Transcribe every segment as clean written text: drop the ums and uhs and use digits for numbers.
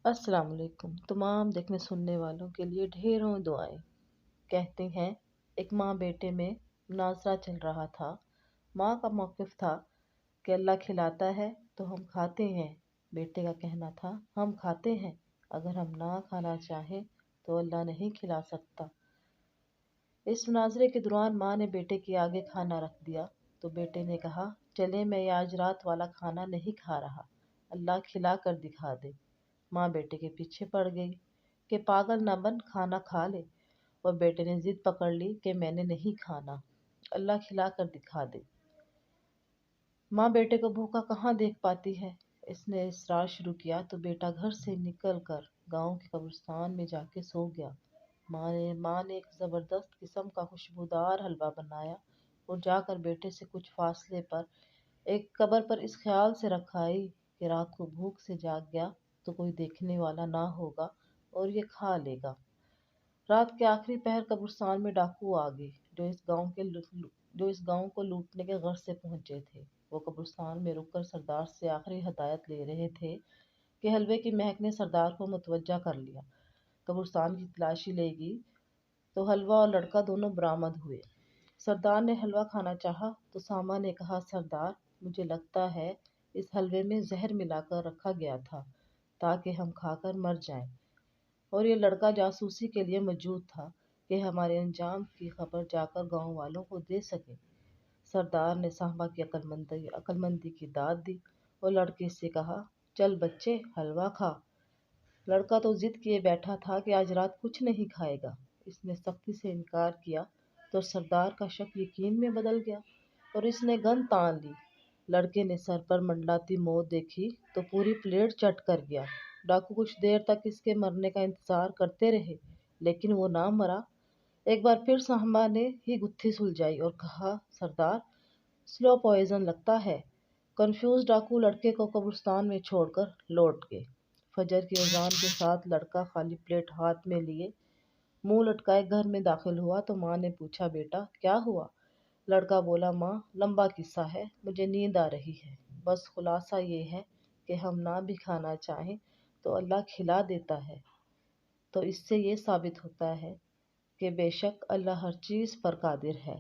السلام علیکم تمام دیکھنے سننے والوں کے لیے ڈھیروں دعائیں۔ کہتے ہیں ایک ماں بیٹے میں مناظرہ چل رہا تھا۔ ماں کا موقف تھا کہ اللہ کھلاتا ہے تو ہم کھاتے ہیں۔ بیٹے کا کہنا تھا ہم کھاتے ہیں، اگر ہم نہ کھانا چاہیں تو اللہ نہیں کھلا سکتا۔ اس مناظرے کے دوران ماں نے بیٹے کے آگے کھانا رکھ دیا تو بیٹے نے کہا چلے میں آج رات والا کھانا نہیں کھا رہا، اللہ کھلا کر دکھا دے۔ ماں بیٹے کے پیچھے پڑ گئی کہ پاگل نہ بن، کھانا کھا لے، اور بیٹے نے ضد پکڑ لی کہ میں نے نہیں کھانا، اللہ کھلا کر دکھا دے۔ ماں بیٹے کو بھوکا کہاں دیکھ پاتی ہے۔ اس نے اصرار شروع کیا تو بیٹا گھر سے نکل کر گاؤں کے قبرستان میں جا کے سو گیا۔ ماں نے ایک زبردست قسم کا خوشبودار حلوہ بنایا اور جا کر بیٹے سے کچھ فاصلے پر ایک قبر پر اس خیال سے رکھائی کہ رات کو بھوک سے جاگ گیا تو کوئی دیکھنے والا نہ ہوگا اور یہ کھا لے گا۔ رات کے آخری پہر قبرستان میں ڈاکو آ گئے جو اس گاؤں کو لوٹنے کے غرض سے پہنچے تھے۔ وہ قبرستان میں رک کر سردار سے آخری ہدایت لے رہے تھے کہ حلوے کی مہک نے سردار کو متوجہ کر لیا۔ قبرستان کی تلاشی لے گئی تو حلوہ اور لڑکا دونوں برآمد ہوئے۔ سردار نے حلوہ کھانا چاہا تو ساما نے کہا سردار مجھے لگتا ہے اس حلوے میں زہر ملا کر رکھا گیا تھا تاکہ ہم کھا کر مر جائیں، اور یہ لڑکا جاسوسی کے لیے موجود تھا کہ ہمارے انجام کی خبر جا کر گاؤں والوں کو دے سکے۔ سردار نے ساما کی عقل مندی کی داد دی اور لڑکے سے کہا چل بچے حلوہ کھا۔ لڑکا تو ضد کیے بیٹھا تھا کہ آج رات کچھ نہیں کھائے گا۔ اس نے سختی سے انکار کیا تو سردار کا شک یقین میں بدل گیا اور اس نے گن تان لی۔ لڑکے نے سر پر منڈلاتی موت دیکھی تو پوری پلیٹ چٹ کر گیا۔ ڈاکو کچھ دیر تک اس کے مرنے کا انتظار کرتے رہے لیکن وہ نہ مرا۔ ایک بار پھر ساما نے ہی گتھی سلجھائی اور کہا سردار سلو پوائزن لگتا ہے۔ کنفیوز ڈاکو لڑکے کو قبرستان میں چھوڑ کر لوٹ گئے۔ فجر کی اذان کے ساتھ لڑکا خالی پلیٹ ہاتھ میں لیے منہ لٹکائے گھر میں داخل ہوا تو ماں نے پوچھا بیٹا کیا ہوا؟ لڑکا بولا ماں لمبا قصہ ہے، مجھے نیند آ رہی ہے، بس خلاصہ یہ ہے کہ ہم نہ بھی کھانا چاہیں تو اللہ کھلا دیتا ہے۔ تو اس سے یہ ثابت ہوتا ہے کہ بے شک اللہ ہر چیز پر قادر ہے۔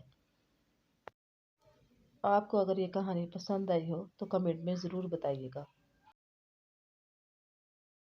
آپ کو اگر یہ کہانی پسند آئی ہو تو کمنٹ میں ضرور بتائیے گا۔